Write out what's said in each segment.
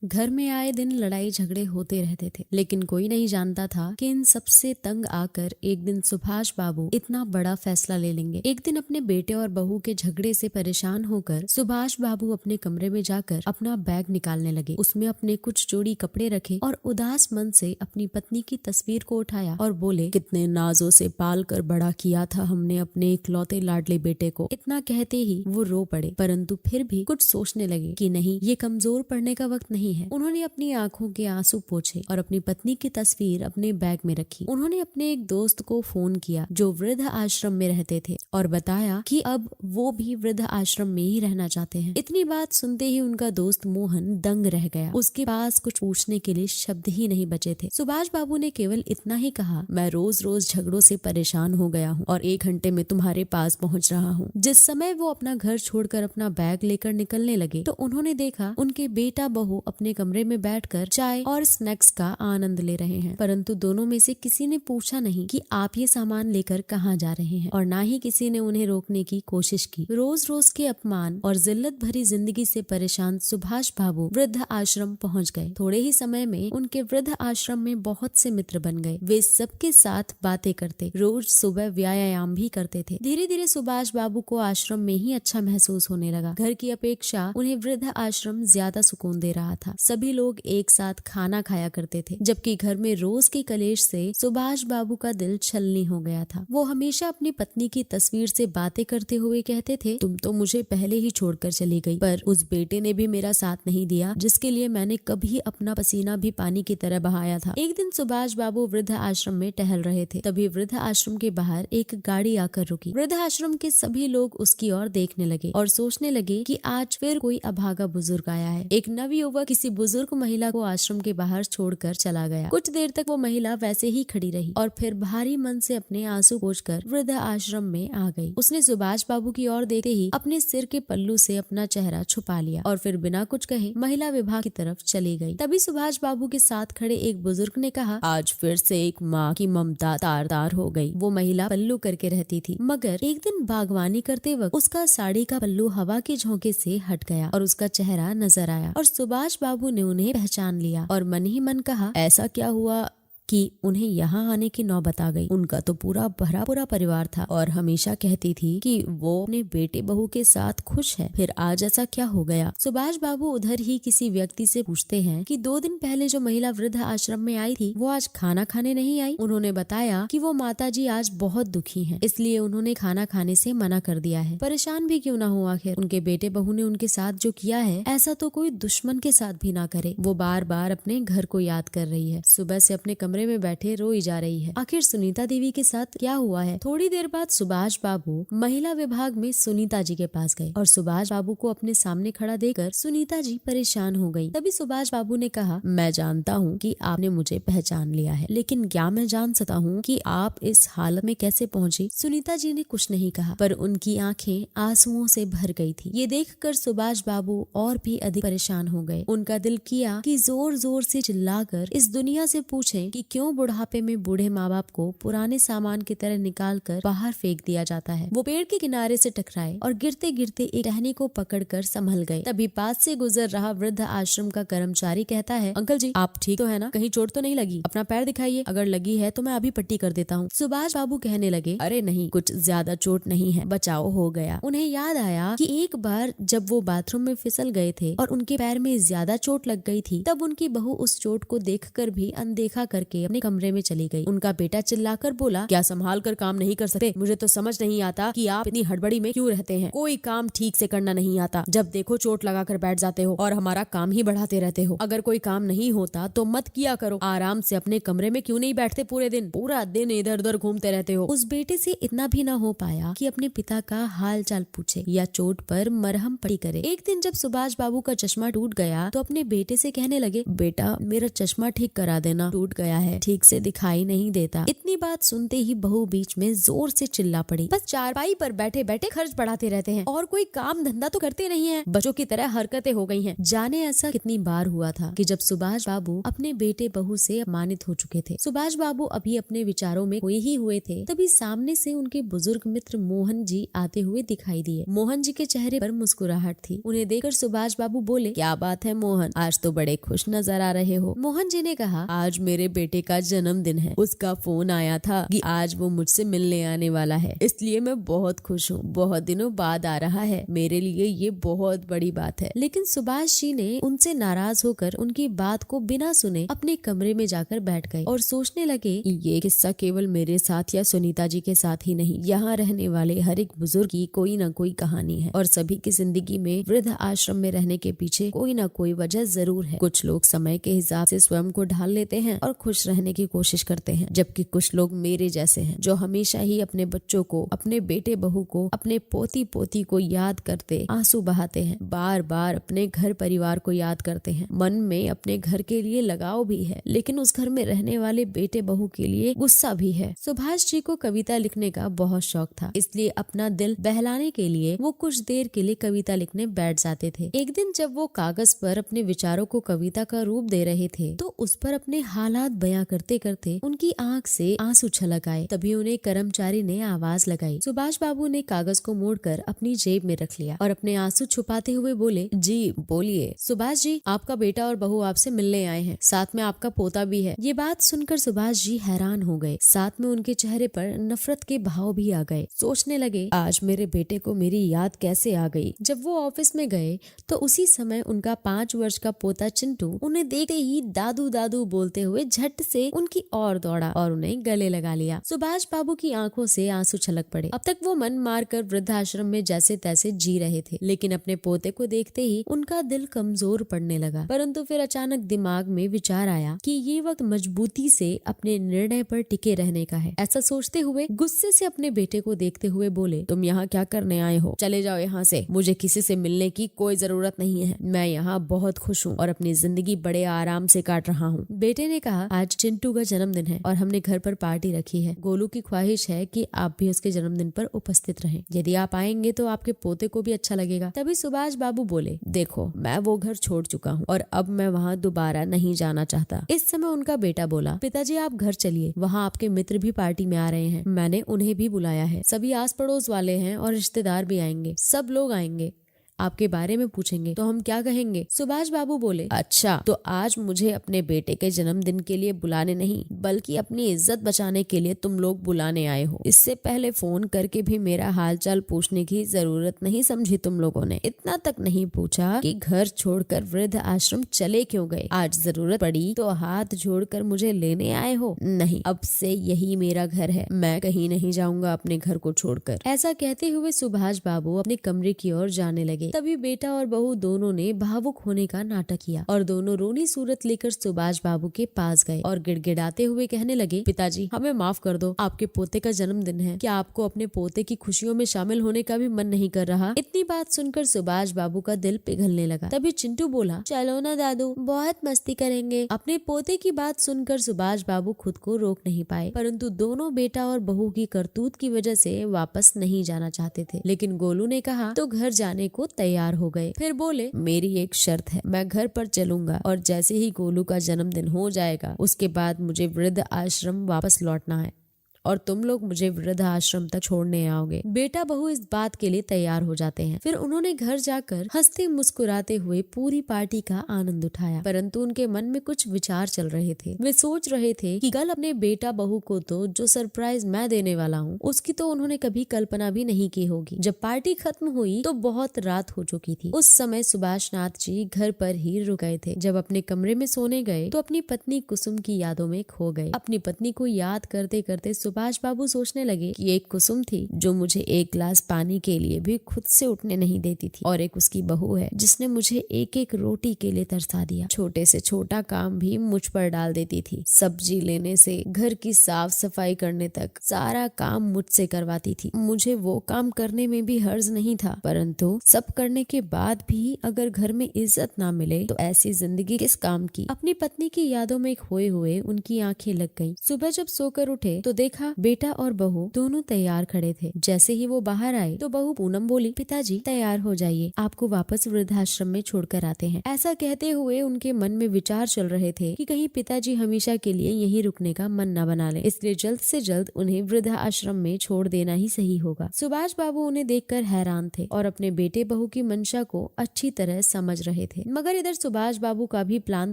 घर में आए दिन लड़ाई झगड़े होते रहते थे, लेकिन कोई नहीं जानता था कि इन सबसे तंग आकर एक दिन सुभाष बाबू इतना बड़ा फैसला ले लेंगे। एक दिन अपने बेटे और बहू के झगड़े से परेशान होकर सुभाष बाबू अपने कमरे में जाकर अपना बैग निकालने लगे। उसमें अपने कुछ जोड़ी कपड़े रखे और उदास मन से अपनी पत्नी की तस्वीर को उठाया और बोले, कितने नाजों से पाल कर बड़ा किया था हमने अपने इकलौते लाडले बेटे को। इतना कहते ही वो रो पड़े, परंतु फिर भी कुछ सोचने लगे कि नहीं, ये कमजोर पड़ने का वक्त नहीं है। उन्होंने अपनी आंखों के आंसू पोंछे और अपनी पत्नी की तस्वीर अपने बैग में रखी। उन्होंने अपने एक दोस्त को फोन किया जो वृद्ध आश्रम में रहते थे और बताया कि अब वो भी वृद्ध आश्रम में ही रहना चाहते हैं। इतनी बात सुनते ही उनका दोस्त मोहन दंग रह गया। उसके पास कुछ पूछने के लिए शब्द ही नहीं बचे थे। सुभाष बाबू ने केवल इतना ही कहा, मैं रोज रोज झगड़ों से परेशान हो गया हूँ और 1 घंटे में तुम्हारे पास पहुँच रहा हूँ। जिस समय वो अपना घर छोड़कर अपना बैग लेकर निकलने लगे तो उन्होंने देखा उनके बेटा बहू अपने कमरे में बैठकर चाय और स्नैक्स का आनंद ले रहे हैं, परंतु दोनों में से किसी ने पूछा नहीं कि आप ये सामान लेकर कहाँ जा रहे हैं, और ना ही किसी ने उन्हें रोकने की कोशिश की। रोज रोज के अपमान और जिल्लत भरी जिंदगी से परेशान सुभाष बाबू वृद्ध आश्रम पहुँच गए। थोड़े ही समय में उनके वृद्ध आश्रम में बहुत से मित्र बन गए। वे सबके साथ बातें करते, रोज सुबह व्यायाम भी करते थे। धीरे धीरे सुभाष बाबू को आश्रम में ही अच्छा महसूस होने लगा। घर की अपेक्षा उन्हें वृद्ध आश्रम ज्यादा सुकून दे रहा था। सभी लोग एक साथ खाना खाया करते थे, जबकि घर में रोज के कलेश से सुभाष बाबू का दिल छलनी हो गया था। वो हमेशा अपनी पत्नी की तस्वीर से बातें करते हुए कहते थे, तुम तो मुझे पहले ही छोड़कर चली गई, पर उस बेटे ने भी मेरा साथ नहीं दिया जिसके लिए मैंने कभी अपना पसीना भी पानी की तरह बहाया था। एक दिन सुभाष बाबू वृद्ध आश्रम में टहल रहे थे, तभी वृद्ध आश्रम के बाहर एक गाड़ी आकर रुकी। वृद्ध आश्रम के सभी लोग उसकी ओर देखने लगे और सोचने लगे कि आज फिर कोई अभागा बुजुर्ग आया है। एक नवयुवक किसी बुजुर्ग महिला को आश्रम के बाहर छोड़कर चला गया। कुछ देर तक वो महिला वैसे ही खड़ी रही और फिर भारी मन से अपने आंसू पोंछकर वृद्ध आश्रम में आ गई। उसने सुभाष बाबू की ओर देखते ही अपने सिर के पल्लू से अपना चेहरा छुपा लिया और फिर बिना कुछ कहे महिला विभाग की तरफ चली गई। तभी सुभाष बाबू के साथ खड़े एक बुजुर्ग ने कहा, आज फिर से एक माँ की ममता तार-तार हो गई। वो महिला पल्लू करके रहती थी, मगर एक दिन बागवानी करते वक्त उसका साड़ी का पल्लू हवा के झोंके से हट गया और उसका चेहरा नजर आया और सुभाष बाबू ने उन्हें पहचान लिया और मन ही मन कहा, ऐसा क्या हुआ कि उन्हें यहाँ आने की नौबत आ गई। उनका तो पूरा भरा पूरा परिवार था और हमेशा कहती थी कि वो अपने बेटे बहू के साथ खुश है, फिर आज ऐसा क्या हो गया। सुभाष बाबू उधर ही किसी व्यक्ति से पूछते हैं कि 2 दिन पहले जो महिला वृद्ध आश्रम में आई थी वो आज खाना खाने नहीं आई। उन्होंने बताया कि वो माताजी आज बहुत दुखी हैं, इसलिए उन्होंने खाना खाने से मना कर दिया है। परेशान भी क्यों ना हो, आखिर उनके बेटे बहू ने उनके साथ जो किया है ऐसा तो कोई दुश्मन के साथ भी ना करे। वो बार बार अपने घर को याद कर रही है, सुबह से अपने कमरे में बैठे रोई जा रही है। आखिर सुनीता देवी के साथ क्या हुआ है। थोड़ी देर बाद सुभाष बाबू महिला विभाग में सुनीता जी के पास गए और सुभाष बाबू को अपने सामने खड़ा देखकर सुनीता जी परेशान हो गई। तभी सुभाष बाबू ने कहा, मैं जानता हूँ कि आपने मुझे पहचान लिया है, लेकिन क्या मैं जान सकता हूँ कि आप इस हालत में कैसे पहुँची। सुनीता जी ने कुछ नहीं कहा, पर उनकी आंखें आंसुओं से भर गई थी। ये देखकर सुभाष बाबू और भी अधिक परेशान हो गए। उनका दिल किया कि जोर जोर से चिल्लाकर इस दुनिया से पूछें कि क्यों बुढ़ापे में बूढ़े माँ बाप को पुराने सामान की तरह निकाल कर बाहर फेंक दिया जाता है। वो पेड़ के किनारे से टकराए और गिरते गिरते एक टहनी को पकड़कर संभल गए। तभी पास से गुजर रहा वृद्ध आश्रम का कर्मचारी कहता है, अंकल जी आप ठीक तो है ना, कहीं चोट तो नहीं लगी, अपना पैर दिखाइए, अगर लगी है तो मैं अभी पट्टी कर देता हूँ। सुभाष बाबू कहने लगे, अरे नहीं, कुछ ज्यादा चोट नहीं है, बचाव हो गया। उन्हें याद आया कि एक बार जब वो बाथरूम में फिसल गए थे और उनके पैर में ज्यादा चोट लग गई थी, तब उनकी बहू उस चोट को देखकर भी अनदेखा करके अपने कमरे में चली गई। उनका बेटा चिल्लाकर बोला, क्या संभाल कर काम नहीं कर सकते, मुझे तो समझ नहीं आता कि आप इतनी हड़बड़ी में क्यों रहते हैं, कोई काम ठीक से करना नहीं आता, जब देखो चोट लगा कर बैठ जाते हो और हमारा काम ही बढ़ाते रहते हो। अगर कोई काम नहीं होता तो मत किया करो, आराम से अपने कमरे में क्यों नहीं बैठते, पूरा दिन इधर उधर घूमते रहते हो। उस बेटे से इतना भी ना हो पाया कि अपने पिता का हाल चाल पूछे या चोट पर मरहम पट्टी करे। एक दिन जब सुभाष बाबू का चश्मा टूट गया तो अपने बेटे से कहने लगे, बेटा मेरा चश्मा ठीक करा देना, टूट गया है, ठीक से दिखाई नहीं देता। इतनी बात सुनते ही बहू बीच में जोर से चिल्ला पड़ी, बस चारपाई पर बैठे बैठे खर्च बढ़ाते रहते हैं और कोई काम धंधा तो करते नहीं है, बच्चों की तरह हरकतें हो गई हैं। जाने ऐसा कितनी बार हुआ था कि जब सुभाष बाबू अपने बेटे बहू से अपमानित हो चुके थे। सुभाष बाबू अभी अपने विचारों में खोए ही हुए थे, तभी सामने से उनके बुजुर्ग मित्र मोहन जी आते हुए दिखाई दिए। मोहन जी के चेहरे पर मुस्कुराहट थी। उन्हें देखकर सुभाष बाबू बोले, क्या बात है मोहन, आज तो बड़े खुश नजर आ रहे हो। मोहन जी ने कहा, आज मेरे बेटे का जन्मदिन है, उसका फोन आया था कि आज वो मुझसे मिलने आने वाला है, इसलिए मैं बहुत खुश हूँ। बहुत दिनों बाद आ रहा है, मेरे लिए ये बहुत बड़ी बात है। लेकिन सुभाष जी ने उनसे नाराज होकर उनकी बात को बिना सुने अपने कमरे में जाकर बैठ गए और सोचने लगे कि ये किस्सा केवल मेरे साथ या सुनीता जी के साथ ही नहीं, यहाँ रहने वाले हर एक बुजुर्ग की कोई न कोई कहानी है और सभी की जिंदगी में वृद्ध आश्रम में रहने के पीछे कोई न कोई वजह जरूर है। कुछ लोग समय के हिसाब से स्वयं को ढाल लेते हैं और खुश रहने की कोशिश करते हैं, जबकि कुछ लोग मेरे जैसे हैं जो हमेशा ही अपने बच्चों को, अपने बेटे बहू को, अपने पोती पोती को याद करते आंसू बहाते हैं, बार बार अपने घर परिवार को याद करते हैं। मन में अपने घर के लिए लगाव भी है, लेकिन उस घर में रहने वाले बेटे बहू के लिए गुस्सा भी है। सुभाष जी को कविता लिखने का बहुत शौक था, इसलिए अपना दिल बहलाने के लिए वो कुछ देर के लिए कविता लिखने बैठ जाते थे। एक दिन जब वो कागज पर अपने विचारों को कविता का रूप दे रहे थे, तो उस पर अपने हालात बयां करते करते उनकी आंख से आंसू छलक आए। तभी उन्हें कर्मचारी ने आवाज लगाई। सुभाष बाबू ने कागज को मोड़कर अपनी जेब में रख लिया और अपने आंसू छुपाते हुए बोले, जी बोलिए। सुभाष जी, आपका बेटा और बहू आपसे मिलने आए हैं, साथ में आपका पोता भी है। ये बात सुनकर सुभाष जी हैरान हो गए, साथ में उनके चेहरे पर नफरत के भाव भी आ गए। सोचने लगे, आज मेरे बेटे को मेरी याद कैसे आ गई। जब वो ऑफिस में गए तो उसी समय उनका 5 वर्ष का पोता चिंटू उन्हें देखते ही दादू दादू बोलते हुए झट से उनकी ओर दौड़ा और उन्हें गले लगा लिया। सुभाष बाबू की आंखों से आंसू छलक पड़े। अब तक वो मन मारकर वृद्धाश्रम में जैसे तैसे जी रहे थे, लेकिन अपने पोते को देखते ही उनका दिल कमजोर पड़ने लगा। परंतु फिर अचानक दिमाग में विचार आया कि ये वक्त मजबूती से अपने निर्णय पर टिके रहने का है। ऐसा सोचते हुए गुस्से से अपने बेटे को देखते हुए बोले, तुम यहाँ क्या करने आए हो, चले जाओ यहाँ से, मुझे किसी से मिलने की कोई जरूरत नहीं है, मैं यहाँ बहुत खुश हूँ और अपनी जिंदगी बड़े आराम से काट रहा हूँ। बेटे ने कहा, आज चिंटू का जन्मदिन है और हमने घर पर पार्टी रखी है। गोलू की ख्वाहिश है कि आप भी उसके जन्मदिन पर उपस्थित रहें। यदि आप आएंगे तो आपके पोते को भी अच्छा लगेगा। तभी सुभाष बाबू बोले, देखो मैं वो घर छोड़ चुका हूँ और अब मैं वहाँ दोबारा नहीं जाना चाहता। इस समय उनका बेटा बोला, पिताजी आप घर चलिए, वहाँ आपके मित्र भी पार्टी में आ रहे हैं, मैंने उन्हें भी बुलाया है, सभी आस पड़ोस वाले हैं और रिश्तेदार भी आएंगे, सब लोग आएंगे, आपके बारे में पूछेंगे तो हम क्या कहेंगे। सुभाष बाबू बोले, अच्छा तो आज मुझे अपने बेटे के जन्मदिन के लिए बुलाने नहीं बल्कि अपनी इज्जत बचाने के लिए तुम लोग बुलाने आए हो। इससे पहले फोन करके भी मेरा हालचाल पूछने की जरूरत नहीं समझी तुम लोगों ने, इतना तक नहीं पूछा कि घर छोड़कर वृद्ध आश्रम चले क्यों गए। आज जरूरत पड़ी तो हाथ जोड़कर मुझे लेने आए हो। नहीं, अब से यही मेरा घर है, मैं कहीं नहीं जाऊंगा अपने घर को छोड़कर। ऐसा कहते हुए सुभाष बाबू अपने कमरे की ओर जाने लगे। तभी बेटा और बहू दोनों ने भावुक होने का नाटक किया और दोनों रोनी सूरत लेकर सुभाष बाबू के पास गए और गिड़गिड़ाते हुए कहने लगे, पिताजी हमें माफ कर दो, आपके पोते का जन्मदिन है, क्या आपको अपने पोते की खुशियों में शामिल होने का भी मन नहीं कर रहा। इतनी बात सुनकर सुभाष बाबू का दिल पिघलने लगा। तभी चिंटू बोला, चलो ना दादू, बहुत मस्ती करेंगे। अपने पोते की बात सुनकर सुभाष बाबू खुद को रोक नहीं पाए, परंतु दोनों बेटा और बहू की करतूत की वजह से वापस नहीं जाना चाहते थे। लेकिन गोलू ने कहा तो घर जाने को तैयार हो गए। फिर बोले, मेरी एक शर्त है, मैं घर पर चलूंगा और जैसे ही गोलू का जन्मदिन हो जाएगा उसके बाद मुझे वृद्ध आश्रम वापस लौटना है और तुम लोग मुझे वृद्ध आश्रम तक छोड़ने आओगे। बेटा बहू इस बात के लिए तैयार हो जाते हैं। फिर उन्होंने घर जाकर हंसते मुस्कुराते हुए पूरी पार्टी का आनंद उठाया, परंतु उनके मन में कुछ विचार चल रहे थे। वे सोच रहे थे कि कल अपने बेटा बहू को तो जो सरप्राइज मैं देने वाला हूँ उसकी तो उन्होंने कभी कल्पना भी नहीं की होगी। जब पार्टी खत्म हुई तो बहुत रात हो चुकी थी। उस समय सुभाष नाथ जी घर पर ही रुक गए थे। जब अपने कमरे में सोने गए तो अपनी पत्नी कुसुम की यादों में खो गए। अपनी पत्नी को याद करते करते सुभाष बाबू सोचने लगे कि एक कुसुम थी जो मुझे एक गिलास पानी के लिए भी खुद से उठने नहीं देती थी, और एक उसकी बहू है जिसने मुझे एक एक रोटी के लिए तरसा दिया। छोटे से छोटा काम भी मुझ पर डाल देती थी। सब्जी लेने से घर की साफ सफाई करने तक सारा काम मुझसे करवाती थी। मुझे वो काम करने में भी हर्ज नहीं था, परंतु सब करने के बाद भी अगर घर में इज्जत ना मिले तो ऐसी जिंदगी किस काम की। अपनी पत्नी की यादों में खोए हुए उनकी आंखें लग गईं। सुबह जब सोकर उठे तो देखा बेटा और बहू दोनों तैयार खड़े थे। जैसे ही वो बाहर आए तो बहू पूनम बोली, पिताजी तैयार हो जाइए, आपको वापस वृद्धाश्रम में छोड़कर आते हैं। ऐसा कहते हुए उनके मन में विचार चल रहे थे कि कहीं पिताजी हमेशा के लिए यहीं रुकने का मन न बना ले, इसलिए जल्द से जल्द उन्हें वृद्धाश्रम में छोड़ देना ही सही होगा। सुभाष बाबू उन्हें देखकर हैरान थे और अपने बेटे बहू की मंशा को अच्छी तरह समझ रहे थे, मगर इधर सुभाष बाबू का भी प्लान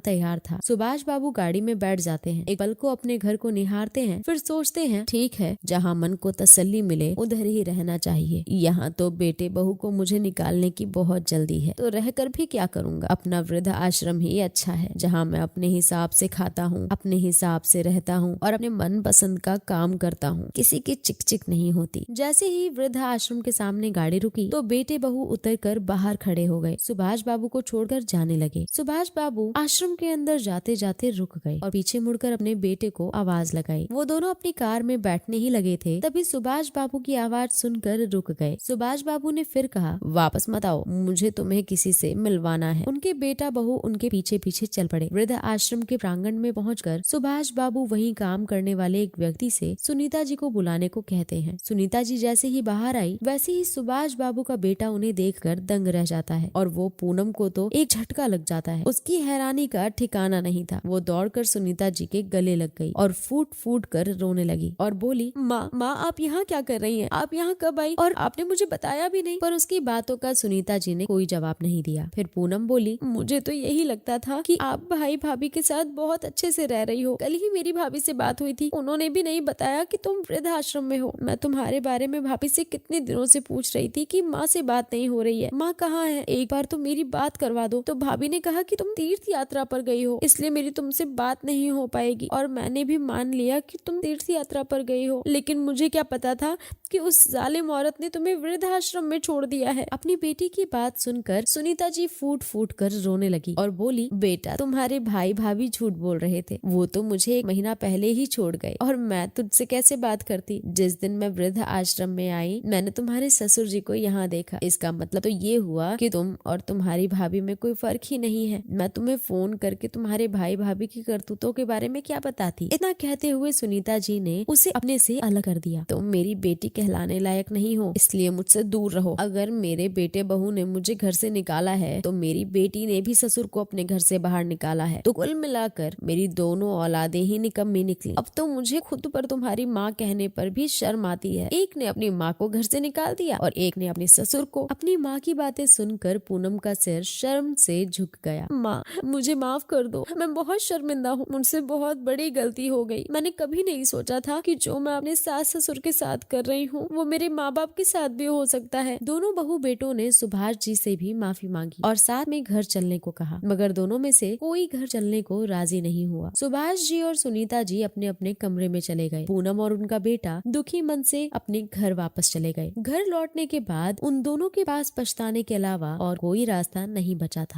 तैयार था। सुभाष बाबू गाड़ी में बैठ जाते हैं, एक पल को अपने घर को निहारते हैं, फिर सोचते हैं ठीक है, जहाँ मन को तसल्ली मिले उधर ही रहना चाहिए। यहाँ तो बेटे बहू को मुझे निकालने की बहुत जल्दी है, तो रहकर भी क्या करूँगा। अपना वृद्ध आश्रम ही अच्छा है, जहाँ मैं अपने हिसाब से खाता हूँ, अपने हिसाब से रहता हूँ और अपने मन पसंद का काम करता हूँ, किसी की चिक चिक नहीं होती। जैसे ही वृद्ध आश्रम के सामने गाड़ी रुकी तो बेटे बहू उतरकर बाहर खड़े हो गए, सुभाष बाबू को छोड़कर जाने लगे। सुभाष बाबू आश्रम के अंदर जाते जाते रुक गए और पीछे मुड़कर अपने बेटे को आवाज लगाई। वो दोनों अपनी कार में बैठने ही लगे थे, तभी सुभाष बाबू की आवाज सुनकर रुक गए। सुभाष बाबू ने फिर कहा, वापस मत आओ, मुझे तुम्हें किसी से मिलवाना है। उनके बेटा बहू उनके पीछे पीछे चल पड़े। वृद्ध आश्रम के प्रांगण में पहुंचकर सुभाष बाबू वहीं काम करने वाले एक व्यक्ति से सुनीता जी को बुलाने को कहते हैं। सुनीता जी जैसे ही बाहर आई वैसे ही सुभाष बाबू का बेटा उन्हें देखकर दंग रह जाता है और वो पूनम को तो एक झटका लग जाता है। उसकी हैरानी का ठिकाना नहीं था। वो दौड़कर सुनीता जी के गले लग गई और फूट फूट कर रोने लगी और बोली, माँ आप यहाँ क्या कर रही हैं? आप यहाँ कब आई और आपने मुझे बताया भी नहीं। पर उसकी बातों का सुनीता जी ने कोई जवाब नहीं दिया। फिर पूनम बोली, मुझे तो यही लगता था कि आप भाई भाभी के साथ बहुत अच्छे से रह रही हो। कल ही मेरी भाभी से बात हुई थी, उन्होंने भी नहीं बताया कि तुम वृद्ध आश्रम में हो। मैं तुम्हारे बारे में भाभी से कितने दिनों से पूछ रही थी कि माँ से बात नहीं हो रही है, माँ कहाँ है, एक बार तो मेरी बात करवा दो। तो भाभी ने कहा कि तुम तीर्थ यात्रा पर गई हो, इसलिए मेरी तुमसे बात नहीं हो पाएगी। और मैंने भी मान लिया कि तुम तीर्थ यात्रा पर गई हो, लेकिन मुझे क्या पता था कि उस जालिम औरत ने तुम्हें वृद्ध आश्रम में छोड़ दिया है। अपनी बेटी की बात सुनकर सुनीता जी फूट फूट कर रोने लगी और बोली, बेटा तुम्हारे भाई भाभी झूठ बोल रहे थे, वो तो मुझे 1 महीना पहले ही छोड़ गए और मैं तुझसे कैसे बात करती। जिस दिन मैं वृद्ध आश्रम में आई मैंने तुम्हारे ससुर जी को यहाँ देखा, इसका मतलब तो ये हुआ कि तुम और तुम्हारी भाभी में कोई फर्क ही नहीं है। मैं तुम्हें फोन करके तुम्हारे भाई भाभी की करतूतों के बारे में क्या बताती। इतना कहते हुए सुनीता जी ने उसे अपने से अलग कर दिया। तुम मेरी बेटी कहलाने लायक नहीं हो, इसलिए मुझसे दूर रहो। अगर मेरे बेटे बहू ने मुझे घर से निकाला है तो मेरी बेटी ने भी ससुर को अपने घर से बाहर निकाला है, तो कुल मिलाकर मेरी दोनों औलादे ही निकम्मी निकली। अब तो मुझे खुद पर तुम्हारी माँ कहने पर भी शर्म आती है। एक ने अपनी माँ को घर से निकाल दिया और एक ने अपने ससुर को। अपनी माँ की बातें सुनकर पूनम का सिर शर्म से झुक गया। माँ मुझे माफ कर दो, मैं बहुत शर्मिंदा हूँ, मुझसे बहुत बड़ी गलती हो गई। मैंने कभी नहीं सोचा था कि जो मैं अपने सास ससुर के साथ कर रही हूँ वो मेरे माँ बाप के साथ भी हो सकता है। दोनों बहू बेटों ने सुभाष जी से भी माफी मांगी और साथ में घर चलने को कहा, मगर दोनों में से कोई घर चलने को राजी नहीं हुआ। सुभाष जी और सुनीता जी अपने अपने कमरे में चले गए। पूनम और उनका बेटा दुखी मन से अपने घर वापस चले गए। घर लौटने के बाद उन दोनों के पास पछताने के अलावा और कोई रास्ता नहीं बचा था।